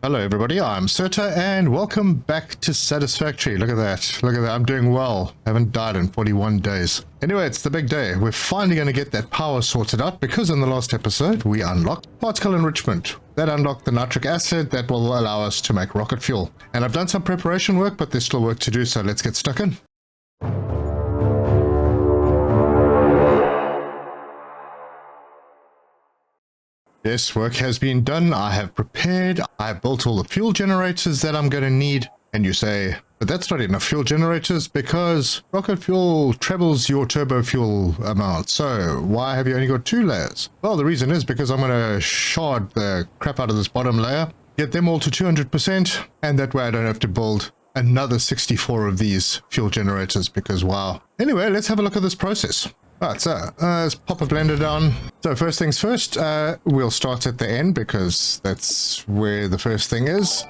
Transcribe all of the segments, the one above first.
Hello everybody, I'm Serta and welcome back to Satisfactory. Look at that, I'm doing well. Haven't died in 41 days. Anyway, it's the big day. We're finally going to get that power sorted out because in the last episode we unlocked particle enrichment. That unlocked the nitric acid that will allow us to make rocket fuel. And I've done some preparation work, but there's still work to do, so let's get stuck in. Yes, work has been done. I have prepared. I have built all the fuel generators that I'm going to need. And you say, but that's not enough fuel generators because rocket fuel trebles your turbo fuel amount. So why have you only got 2 layers? Well, the reason is because I'm going to shard the crap out of this bottom layer, get them all to 200%, and that way I don't have to build another 64 of these fuel generators because wow. Anyway, let's have a look at this process. Right, so let's pop a blender down. So first things first, we'll start at the end because that's where the first thing is.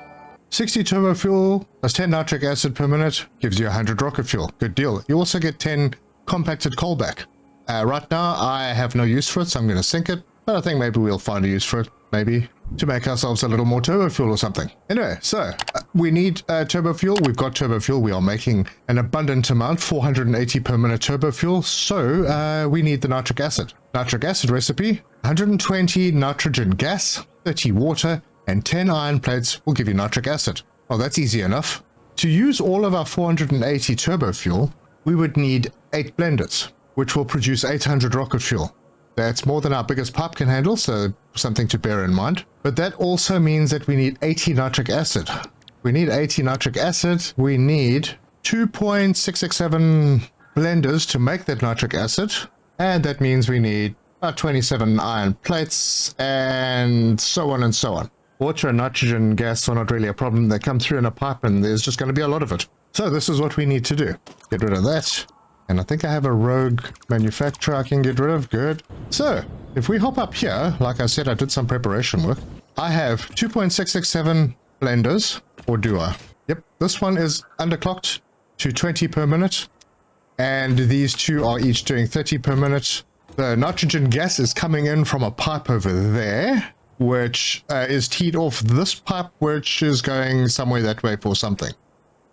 60 turbo fuel plus 10 nitric acid per minute gives you 100 rocket fuel. Good deal. You also get 10 compacted coal back. Right now, I have no use for it, so I'm going to sink it. But I think maybe we'll find a use for it, maybe to make ourselves a little more turbo fuel or something. Anyway, so we need turbo fuel. We've got turbo fuel. We are making an abundant amount, 480 per minute turbo fuel. So we need the nitric acid. Nitric acid recipe, 120 nitrogen gas, 30 water, and 10 iron plates will give you nitric acid. Oh, that's easy enough. To use all of our 480 turbo fuel, we would need 8 blenders, which will produce 800 rocket fuel. That's more than our biggest pipe can handle, so something to bear in mind. But that also means that we need 80 nitric acid. We need 80 nitric acid. We need 2.667 blenders to make that nitric acid. And that means we need about 27 iron plates and so on and so on. Water and nitrogen gas are not really a problem. They come through in a pipe and there's just going to be a lot of it. So this is what we need to do. Get rid of that. And I think I have a rogue manufacturer I can get rid of. Good. So if we hop up here, like I said, I did some preparation work. I have 2.667 blenders, or do I? Yep, this one is underclocked to 20 per minute. And these two are each doing 30 per minute. The nitrogen gas is coming in from a pipe over there, which is teed off this pipe, which is going somewhere that way for something.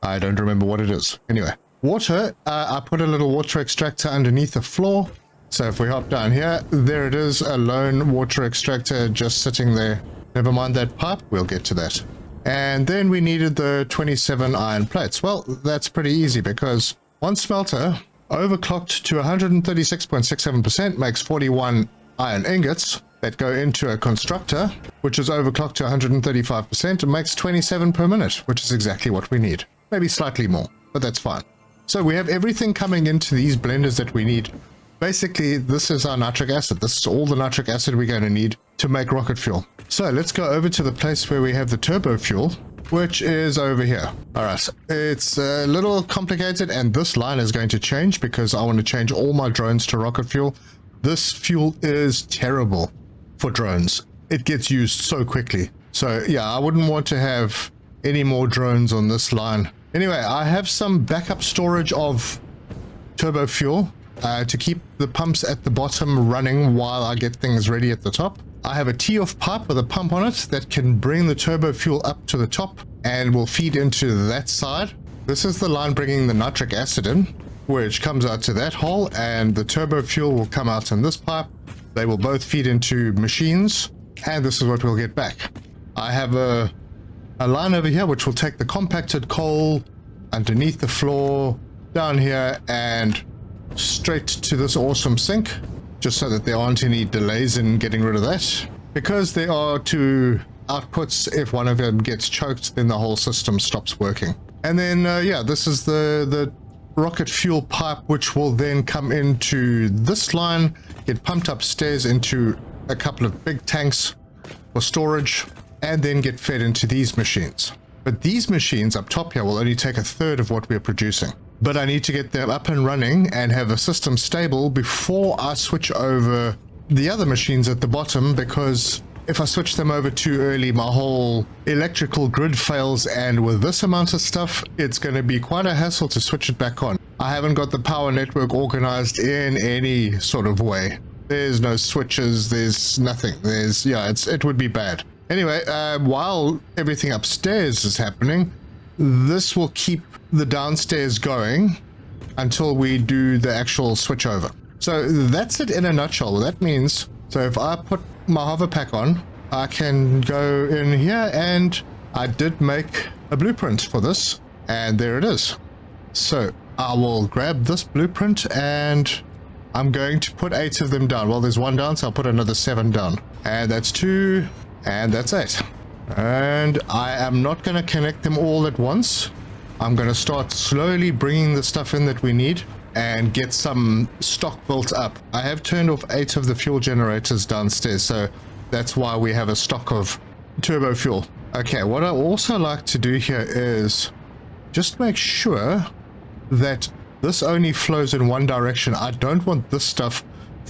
I don't remember what it is. Anyway. Water, I put a little water extractor underneath the floor. So if we hop down here, there it is, a lone water extractor just sitting there. Never mind that pipe, we'll get to that. And then we needed the 27 iron plates. Well, that's pretty easy because one smelter overclocked to 136.67% makes 41 iron ingots that go into a constructor, which is overclocked to 135% and makes 27 per minute, which is exactly what we need. Maybe slightly more, but that's fine. So we have everything coming into these blenders that we need. Basically, this is our nitric acid. This is all the nitric acid we're going to need to make rocket fuel. So let's go over to the place where we have the turbo fuel, which is over here. All right, it's a little complicated and this line is going to change because I want to change all my drones to rocket fuel. This fuel is terrible for drones. It gets used so quickly. So yeah, I wouldn't want to have any more drones on this line. Anyway, I have some backup storage of turbo fuel to keep the pumps at the bottom running while I get things ready at the top. I have a tee-off pipe with a pump on it that can bring the turbo fuel up to the top and will feed into that side. This is the line bringing the nitric acid in, which comes out to that hole, and the turbo fuel will come out in this pipe. They will both feed into machines, and this is what we'll get back. I have a line over here which will take the compacted coal underneath the floor down here and straight to this awesome sink, just so that there aren't any delays in getting rid of that. Because there are 2 outputs, if one of them gets choked, then the whole system stops working. And then yeah, this is the rocket fuel pipe, which will then come into this line, get pumped upstairs into a couple of big tanks for storage, and then get fed into these machines. But these machines up top here will only take 1/3 of what we're producing. But I need to get them up and running and have the system stable before I switch over the other machines at the bottom, because if I switch them over too early, my whole electrical grid fails, and with this amount of stuff, it's going to be quite a hassle to switch it back on. I haven't got the power network organized in any sort of way. There's no switches, there's nothing. It would be bad. Anyway, while everything upstairs is happening, this will keep the downstairs going until we do the actual switchover. So that's it in a nutshell. That means, so if I put my hover pack on, I can go in here, and I did make a blueprint for this, and there it is. So I will grab this blueprint, and I'm going to put 8 of them down. Well, there's 1 down, so I'll put another 7 down. And that's 2, and that's 8. And I am not going to connect them all at once. I'm going to start slowly bringing the stuff in that we need and get some stock built up. I have turned off 8 of the fuel generators downstairs, so that's why we have a stock of turbo fuel. Okay, what I also like to do here is just make sure that this only flows in one direction. I don't want this stuff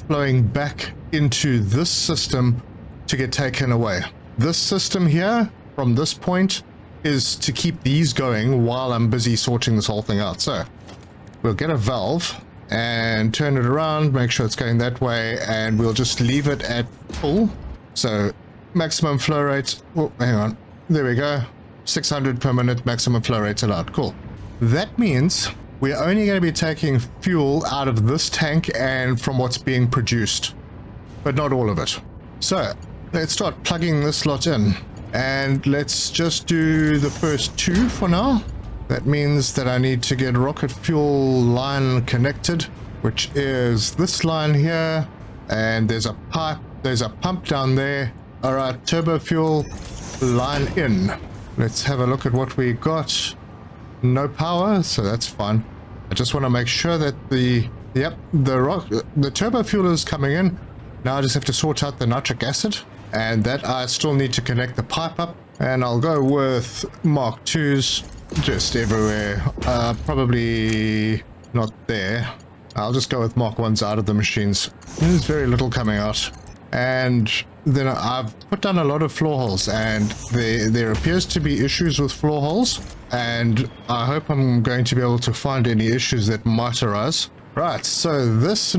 flowing back into this system to get taken away. This system here, from this point, is to keep these going while I'm busy sorting this whole thing out. So we'll get a valve and turn it around, make sure it's going that way, and we'll just leave it at full. So maximum flow rate, oh, hang on, there we go, 600 per minute maximum flow rate allowed. Cool. That means we're only going to be taking fuel out of this tank and from what's being produced, but not all of it. So let's start plugging this lot in, and let's just do the first 2 for now. That means that I need to get rocket fuel line connected, which is this line here, and there's a pipe, there's a pump down there. All right, turbo fuel line in. Let's have a look at what we got. No power, so that's fine. I just want to make sure that the turbo fuel is coming in. Now I just have to sort out the nitric acid, and that I still need to connect the pipe up, and I'll go with Mark IIs just everywhere. Probably not there. I'll just go with Mark 1s out of the machines. There's very little coming out. And then I've put down a lot of floor holes, and there appears to be issues with floor holes, and I hope I'm going to be able to find any issues that might arise. Right, so this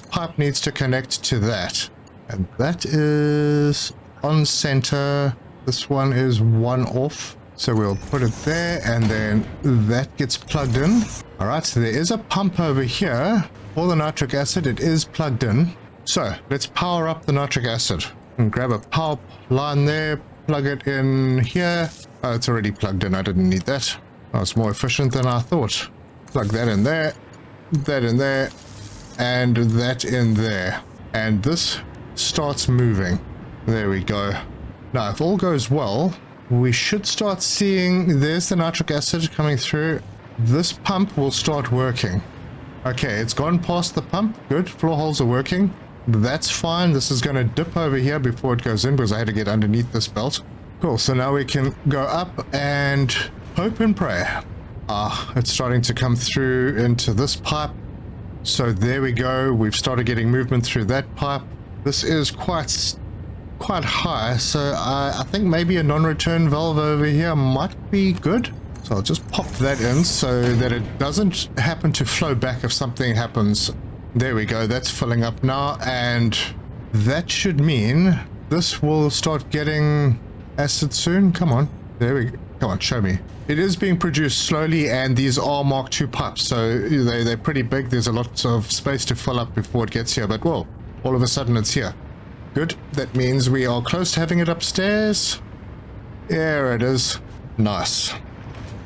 pipe needs to connect to that, and that is on center. This one is 1 off, so we'll put it there, and then that gets plugged in. All right, so there is a pump over here for the nitric acid. It is plugged in. So let's power up the nitric acid and grab a power line there, plug it in here. Oh, it's already plugged in. I didn't need that. Oh, it's more efficient than I thought. Plug that in there, and that in there. And this starts moving. There we go. Now, if all goes well, we should start seeing, there's the nitric acid coming through. This pump will start working. Okay, it's gone past the pump. Good, floor holes are working. That's fine. This is going to dip over here before it goes in because I had to get underneath this belt. Cool, so now we can go up and hope and pray. It's starting to come through into this pipe. So there we go. We've started getting movement through that pipe. This is quite high, so I think maybe a non-return valve over here might be good. So I'll just pop that in so that it doesn't happen to flow back if something happens. There we go, that's filling up now, and that should mean this will start getting acid soon. Come on, there we go. Come on, show me. It is being produced slowly, and these are Mark II pipes, so they're pretty big. There's a lot of space to fill up before it gets here, but whoa, all of a sudden it's here. Good, that means we are close to having it upstairs. There it is. Nice.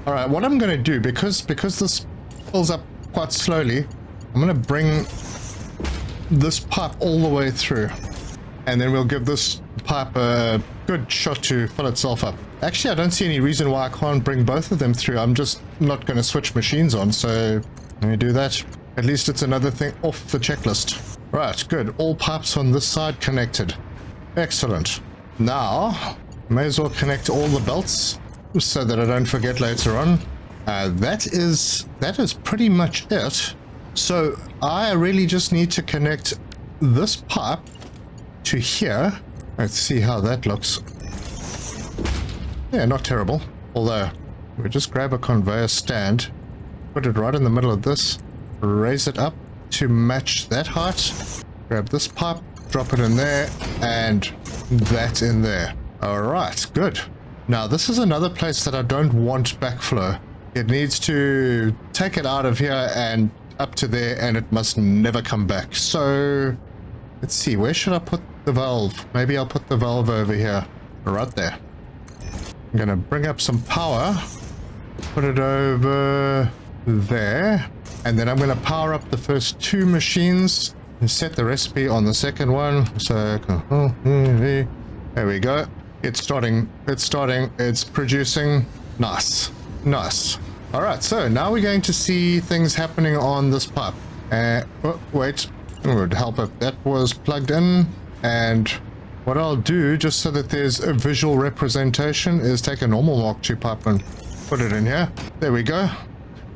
All right, what I'm going to do, because this fills up quite slowly, I'm going to bring this pipe all the way through, and then we'll give this pipe a good shot to fill itself up. Actually, I don't see any reason why I can't bring both of them through. I'm just not going to switch machines on, so let me do that. At least it's another thing off the checklist. Right, good. All pipes on this side connected. Excellent. Now, may as well connect all the belts so that I don't forget later on. That is pretty much it. So I really just need to connect this pipe to here. Let's see how that looks. Yeah, not terrible. Although, we just grab a conveyor stand, put it right in the middle of this, raise it up to match that height, grab this pipe, drop it in there, and that in there. All right, good. Now, this is another place that I don't want backflow. It needs to take it out of here and up to there, and it must never come back. So, let's see, where should I put the valve? Maybe I'll put the valve over here, right there. I'm going to bring up some power, put it over there, and then I'm going to power up the first two machines and set the recipe on the second one. So, there we go. It's starting, it's producing. Nice, nice. All right, so now we're going to see things happening on this pipe. Oh, wait, it would help if that was plugged in. And what I'll do, just so that there's a visual representation, is take a normal Mark II pipe and put it in here. There we go.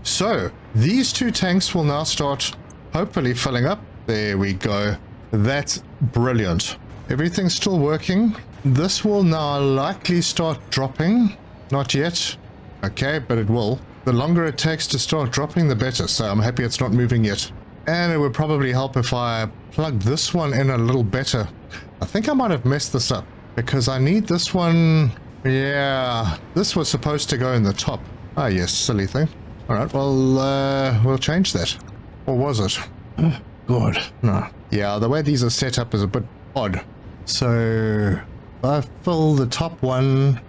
So these two tanks will now start hopefully filling up. There we go. That's brilliant. Everything's still working. This will now likely start dropping. Not yet. Okay, but it will. The longer it takes to start dropping, the better. So I'm happy it's not moving yet. And it would probably help if I plug this one in a little better. I think I might have messed this up because I need this one. Yeah, this was supposed to go in the top. Ah, yes, silly thing. All right, well, we'll change that. Or was it? Oh, God, no. Yeah, the way these are set up is a bit odd. So if I fill the top one,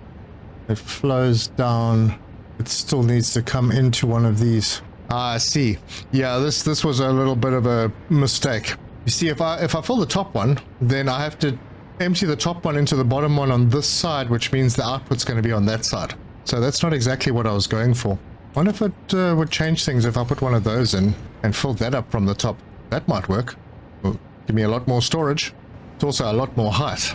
it flows down. It still needs to come into one of these. Ah, I see. Yeah, this was a little bit of a mistake. You see, if I fill the top one, then I have to empty the top one into the bottom one on this side, which means the output's going to be on that side. So that's not exactly what I was going for. I wonder if it would change things if I put one of those in and filled that up from the top. That might work. Will give me a lot more storage. It's also a lot more height.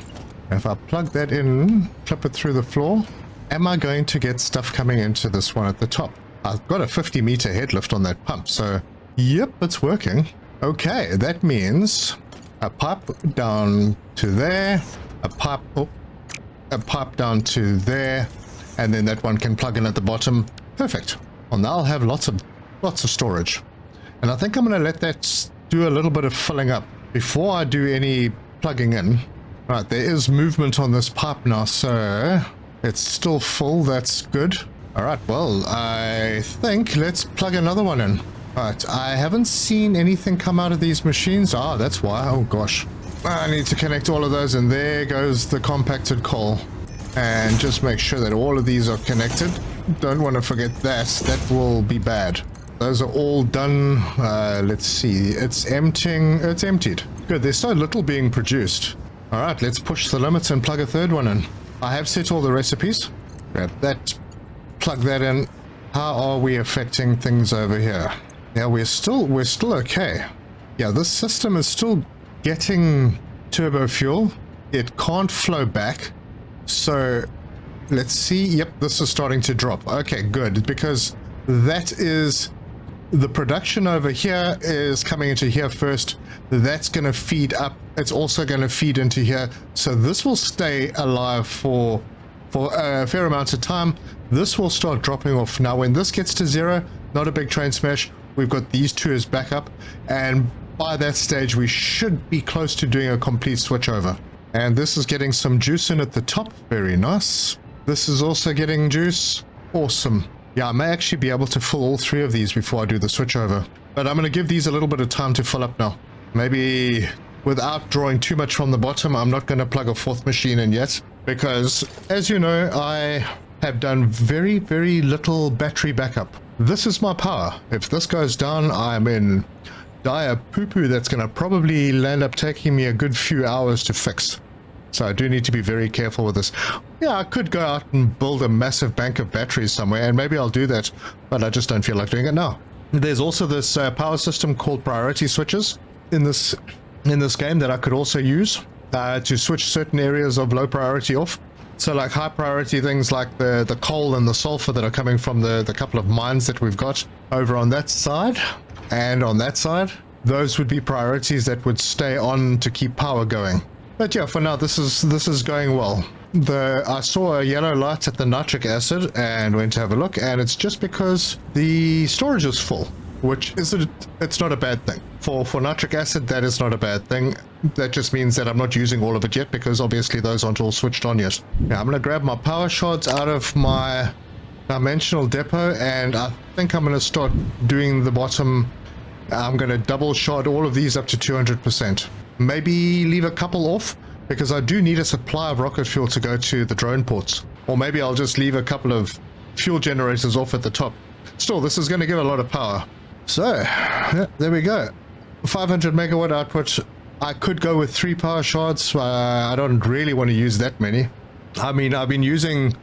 If I plug that in, clip it through the floor, am I going to get stuff coming into this one at the top? I've got a 50-meter head lift on that pump, so yep, it's working. Okay, that means a pipe down to there, a pipe down to there, and then that one can plug in at the bottom. Perfect. Well, now I'll have lots of storage. And I think I'm going to let that do a little bit of filling up before I do any plugging in. Right, there is movement on this pipe now, so it's still full. That's good. All right, well, I think let's plug another one in. All right, I haven't seen anything come out of these machines. Ah, that's why. Oh, gosh. I need to connect all of those, and there goes the compacted coal. And just make sure that all of these are connected. Don't want to forget that. That will be bad. Those are all done. Let's see. It's emptying. It's emptied. Good. There's so little being produced. All right, let's push the limits and plug a third one in. I have set all the recipes. Grab that. Plug that in. How are we affecting things over here? Yeah, we're still okay. Yeah, this system is still getting turbo fuel. It can't flow back. So let's see. Yep, this is starting to drop. Okay, good, because that is the production over here is coming into here first. That's going to feed up. It's also going to feed into here. So this will stay alive for a fair amount of time. This will start dropping off. Now, when this gets to zero, not a big train smash. We've got these two as backup. And by that stage, we should be close to doing a complete switchover. And this is getting some juice in at the top. Very nice. This is also getting juice. Awesome. Yeah, I may actually be able to fill all three of these before I do the switchover. But I'm going to give these a little bit of time to fill up now. Maybe without drawing too much from the bottom, I'm not going to plug a fourth machine in yet. Because, as you know, I have done very, very little battery backup. This is my power. If this goes down, I'm in dire poo-poo that's going to probably land up taking me a good few hours to fix. So I do need to be very careful with this. Yeah, I could go out and build a massive bank of batteries somewhere, and maybe I'll do that, but I just don't feel like doing it now. There's also this power system called priority switches in this game that I could also use to switch certain areas of low priority off. So like high priority things like the coal and the sulfur that are coming from the couple of mines that we've got over on that side and on that side, those would be priorities that would stay on to keep power going. But yeah, for now, this is going well. I saw a yellow light at the nitric acid and went to have a look, and it's just because the storage is full, which is it's not a bad thing. For nitric acid, that is not a bad thing. That just means that I'm not using all of it yet, because obviously those aren't all switched on yet. Now I'm going to grab my power shards out of my dimensional depot, and I think I'm going to start doing the bottom. I'm going to double shard all of these up to 200%. Maybe leave a couple off, because I do need a supply of rocket fuel to go to the drone ports. Or maybe I'll just leave a couple of fuel generators off at the top. Still, this is going to give a lot of power. So, yeah, there we go. 500 megawatt output. I could go with 3 power shards. I don't really want to use that many. I mean, I've been using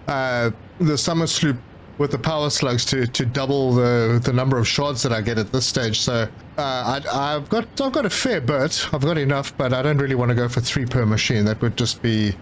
the summer sloop with the power slugs to double the number of shards that I get at this stage. So I've got a fair bit. I've got enough, but I don't really want to go for 3 per machine. That would just be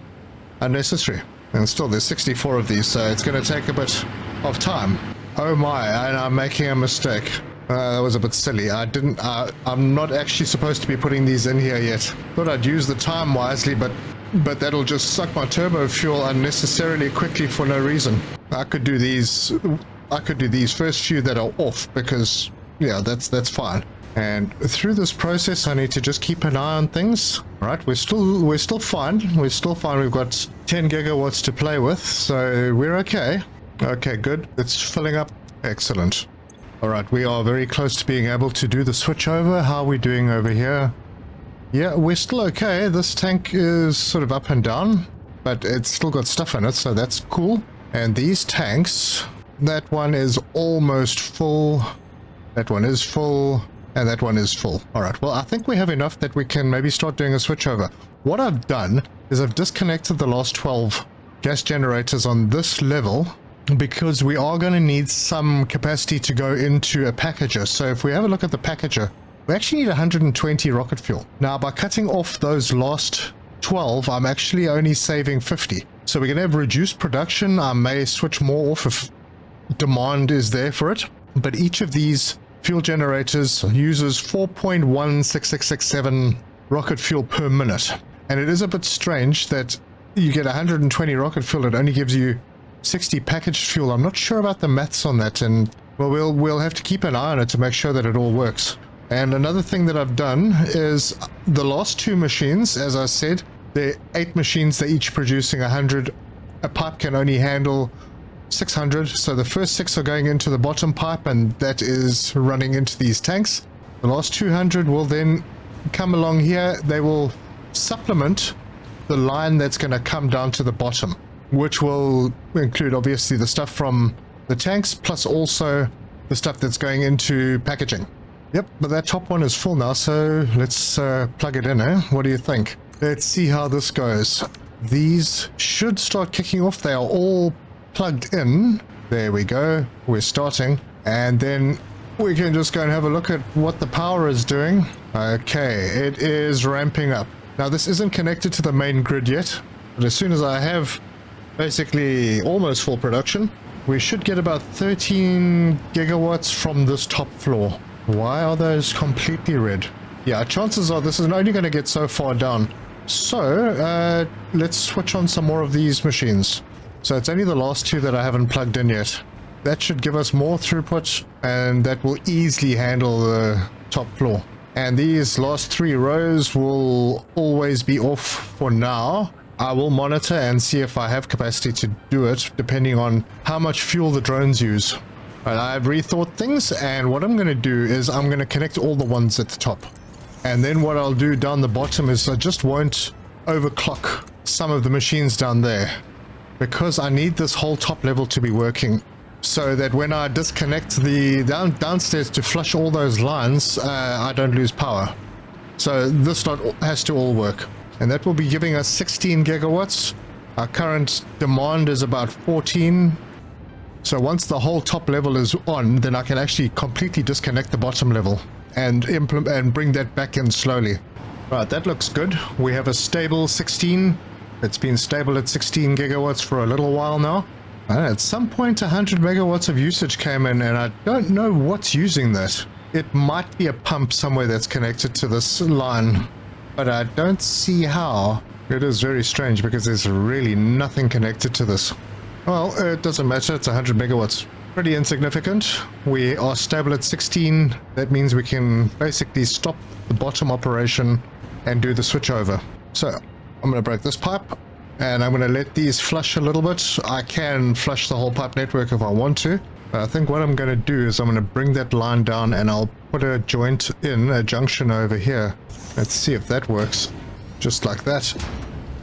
unnecessary. And still, there's 64 of these, so it's going to take a bit of time. Oh my, and I'm making a mistake. That was a bit silly. I'm not actually supposed to be putting these in here yet. Thought I'd use the time wisely, but that'll just suck my turbo fuel unnecessarily quickly for no reason. I could do these first few that are off, because yeah, that's fine. And through this process, I need to just keep an eye on things. All right, we're still fine. We're still fine. We've got 10 gigawatts to play with, so we're okay. Okay, good. It's filling up. Excellent. All right, we are very close to being able to do the switchover. How are we doing over here? Yeah, we're still okay. This tank is sort of up and down, but it's still got stuff in it, so that's cool. And these tanks, that one is almost full. That one is full. And that one is full. All right, well, I think we have enough that we can maybe start doing a switchover. What I've done is I've disconnected the last 12 gas generators on this level, because we are going to need some capacity to go into a packager. So if we have a look at the packager, we actually need 120 rocket fuel. Now, by cutting off those last 12, I'm actually only saving 50. So we're going to have reduced production. I may switch more off if demand is there for it. But each of these fuel generators uses 4.16667 rocket fuel per minute. And it is a bit strange that you get 120 rocket fuel, it only gives you 60 packaged fuel. I'm not sure about the maths on that, and well, we'll have to keep an eye on it to make sure that it all works. And another thing that I've done is the last 2 machines, as I said, they're 8 machines, they're each producing 100. A pipe can only handle 600, so the first 6 are going into the bottom pipe, and that is running into these tanks. The last 200 will then come along here. They will supplement the line that's going to come down to the bottom, which will include obviously the stuff from the tanks, plus also the stuff that's going into packaging. Yep, but that top one is full now, so let's plug it in, eh? What do you think? Let's see how this goes. These should start kicking off. They are all plugged in. There we go. We're starting. And then we can just go and have a look at what the power is doing. Okay, it is ramping up. Now, this isn't connected to the main grid yet, but as soon as I have basically almost full production, we should get about 13 gigawatts from this top floor. Why are those completely red? Yeah, chances are this is only going to get so far down. So, let's switch on some more of these machines. So it's only the last 2 that I haven't plugged in yet. That should give us more throughput, and that will easily handle the top floor. And these last 3 rows will always be off for now. I will monitor and see if I have capacity to do it, depending on how much fuel the drones use. But I've rethought things, and what I'm going to do is I'm going to connect all the ones at the top. And then what I'll do down the bottom is I just won't overclock some of the machines down there, because I need this whole top level to be working, so that when I disconnect the downstairs to flush all those lines, I don't lose power. So this lot has to all work, and that will be giving us 16 gigawatts. Our current demand is about 14. So once the whole top level is on, then I can actually completely disconnect the bottom level and implement and bring that back in slowly. Right, that looks good. We have a stable 16. It's been stable at 16 gigawatts for a little while now. At some point 100 megawatts of usage came in, and I don't know what's using that. It might be a pump somewhere that's connected to this line, but I don't see how. It is very strange because there's really nothing connected to this. Well, it doesn't matter, it's 100 megawatts. pretty insignificant. We are stable at 16. That means we can basically stop the bottom operation and do the switchover. So I'm going to break this pipe and I'm going to let these flush a little bit. I can flush the whole pipe network if I want to. But I think what I'm going to do is I'm going to bring that line down and I'll put a joint in, a junction over here. Let's see if that works. Just like that.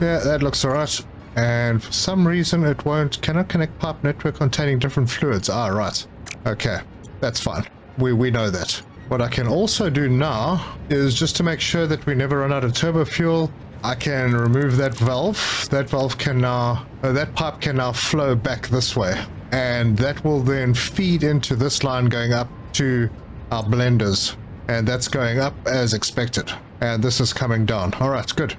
Yeah, that looks alright. And for some reason it won't. Cannot connect pipe network containing different fluids. Ah, right. Okay, that's fine. We know that. What I can also do now is just to make sure that we never run out of turbo fuel. I can remove that valve. That valve can now, that pipe can now flow back this way. And that will then feed into this line going up to our blenders. And that's going up as expected. And this is coming down. All right, good.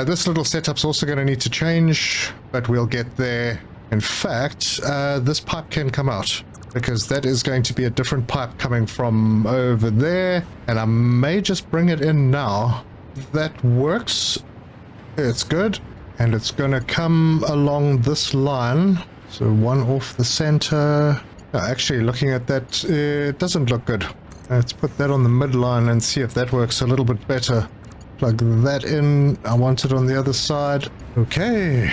This little setup's also going to need to change, but we'll get there. In fact, this pipe can come out because that is going to be a different pipe coming from over there. And I may just bring it in now. That works. It's good. And it's going to come along this line. So one off the center. Actually, looking at that, it doesn't look good. Let's put that on the midline and see if that works a little bit better. Plug that in. I want it on the other side. Okay.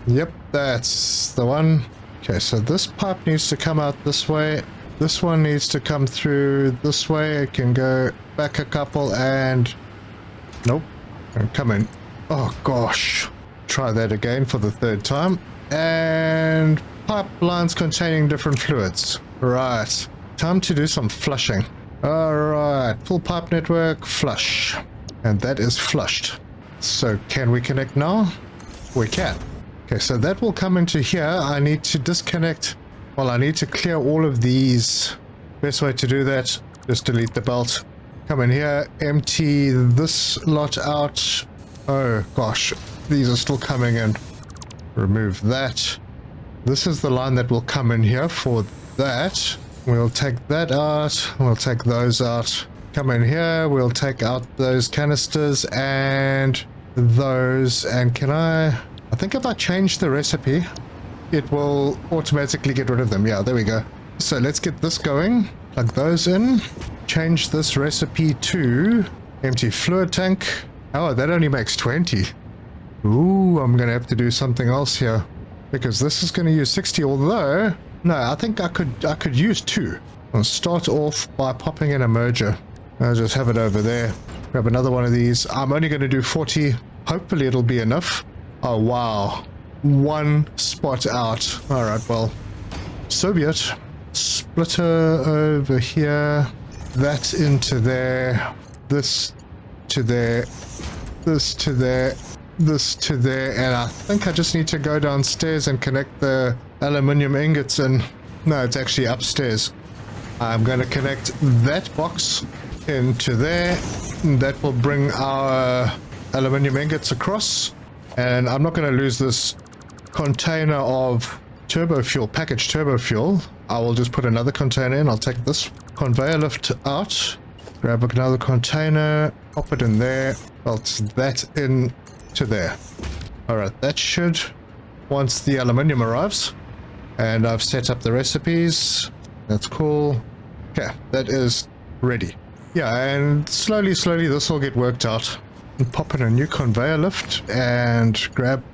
Yep, that's the one. Okay, so this pipe needs to come out this way. This one needs to come through this way. It can go back a couple and... Nope. Come in. Oh, gosh. Try that again for the third time. And pipelines containing different fluids. Right. Time to do some flushing. Alright. Full pipe network. Flush. And that is flushed. So can we connect now? We can. Okay, so that will come into here. I need to disconnect. Well, I need to clear all of these. Best way to do that, just delete the belt. Come in here, empty this lot out. Oh gosh, these are still coming in. Remove that. This is the line that will come in here for that. We'll take that out. We'll take those out. Come in here, we'll take out those canisters and those, and can I think if I change the recipe, it will automatically get rid of them. Yeah, there we go. So let's get this going. Plug those in. Change this recipe to empty fluid tank. Oh, that only makes 20. Ooh, I'm going to have to do something else here because this is going to use 60, although, no, I think I could use 2. I'll start off by popping in a merger. I'll just have it over there. Grab another one of these. I'm only going to do 40. Hopefully it'll be enough. Oh, wow. One spot out. All right, well, so be it. Splitter over here. That into there. This to there. This to there. This to there. And I think I just need to go downstairs and connect the aluminium ingots in. No, it's actually upstairs. I'm going to connect that box into there. That will bring our aluminium ingots across. And I'm not going to lose this container of turbo fuel, packaged turbo fuel. I will just put another container in. I'll take this conveyor lift out, grab another container, pop it in there, belt that in to there. All right, that should, once the aluminium arrives, and I've set up the recipes, that's cool. Okay, that is ready. Yeah, and slowly this will get worked out. And pop in a new conveyor lift and grab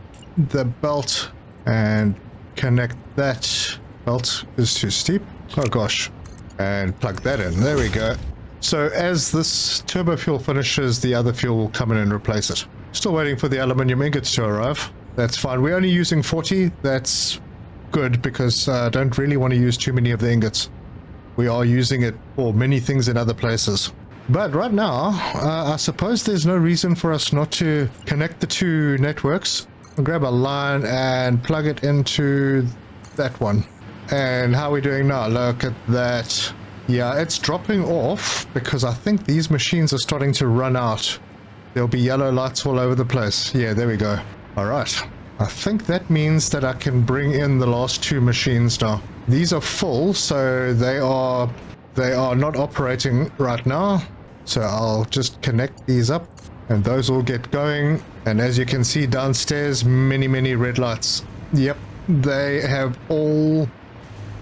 the belt and connect that. Belt is too steep. Oh gosh. And plug that in. There we go. So as this turbo fuel finishes, the other fuel will come in and replace it. Still waiting for the aluminium ingots to arrive. That's fine. We're only using 40. That's good because I don't really want to use too many of the ingots. We are using it for many things in other places. But right now, I suppose there's no reason for us not to connect the two networks. I'll grab a line and plug it into that one. And how are we doing now? Look at that. Yeah, it's dropping off because I think these machines are starting to run out. There'll be yellow lights all over the place. Yeah, there we go. All right. I think that means that I can bring in the last two machines now. These are full, so they are not operating right now. So I'll just connect these up and those will get going. And as you can see downstairs, many red lights. Yep, they have all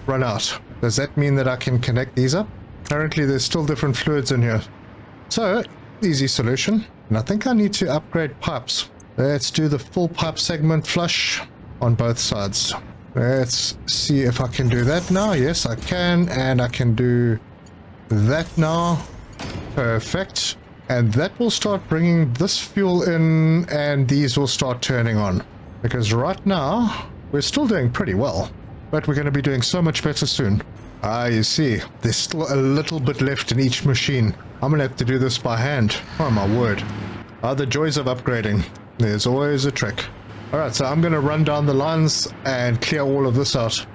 run out. Does that mean that I can connect these up? Apparently there's still different fluids in here. So, easy solution. And I think I need to upgrade pipes. Let's do the full pipe segment flush on both sides. Let's see if I can do that now. Yes, I can. And I can do that now. Perfect. And that will start bringing this fuel in, and these will start turning on. Because right now, we're still doing pretty well. But we're going to be doing so much better soon. Ah, you see, there's still a little bit left in each machine. I'm going to have to do this by hand. Oh my word. Ah, the joys of upgrading. There's always a trick. Alright, so I'm going to run down the lines and clear all of this out.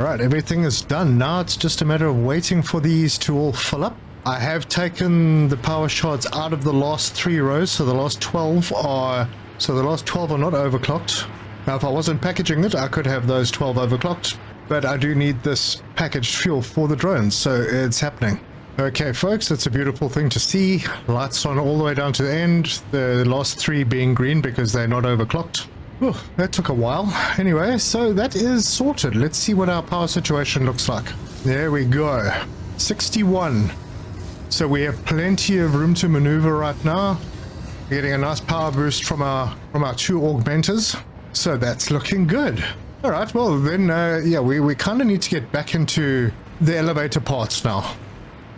Alright, everything is done. Now it's just a matter of waiting for these to all fill up. I have taken the power shards out of the last 3 rows, so the last 12 are not overclocked. Now if I wasn't packaging it, I could have those 12 overclocked, but I do need this packaged fuel for the drones, so it's happening. Okay folks, it's a beautiful thing to see. Lights on all the way down to the end, the last 3 being green because they're not overclocked. Whew, that took a while. Anyway, so that is sorted. Let's see what our power situation looks like. There we go. 61. So we have plenty of room to maneuver right now. We're getting a nice power boost from our 2 augmenters. So that's looking good. All right, well then, yeah, we kind of need to get back into the elevator parts now.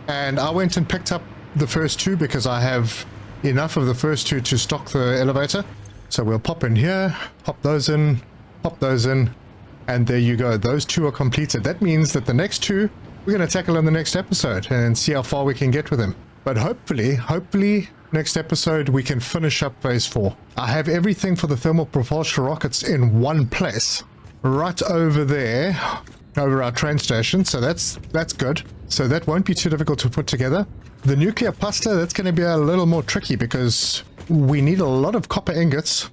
And I went and picked up the first 2 because I have enough of the first 2 to stock the elevator. So we'll pop in here, pop those in, and there you go. Those 2 are completed. That means that the next 2 we're going to tackle in the next episode and see how far we can get with them. But hopefully, next episode we can finish up phase 4. I have everything for the thermal propulsion rockets in one place, right over there, over our train station. So that's good. So that won't be too difficult to put together. The nuclear cluster, that's going to be a little more tricky because we need a lot of copper ingots,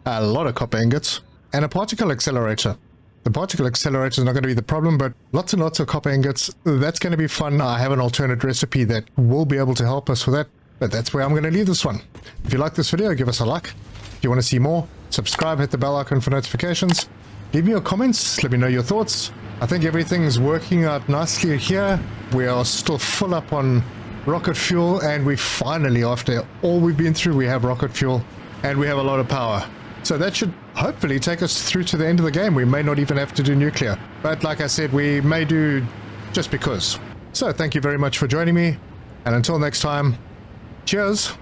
and a particle accelerator. The particle accelerator is not going to be the problem, but lots and lots of copper ingots. That's going to be fun. I have an alternate recipe that will be able to help us with that, but that's where I'm going to leave this one. If you like this video, give us a like. If you want to see more, subscribe, hit the bell icon for notifications. Leave me your comments, let me know your thoughts. I think everything's working out nicely here. We are still full up on rocket fuel, and we finally, after all we've been through, we have rocket fuel, and we have a lot of power. So that should hopefully take us through to the end of the game. We may not even have to do nuclear, but like I said, we may do just because. So thank you very much for joining me, and until next time, cheers!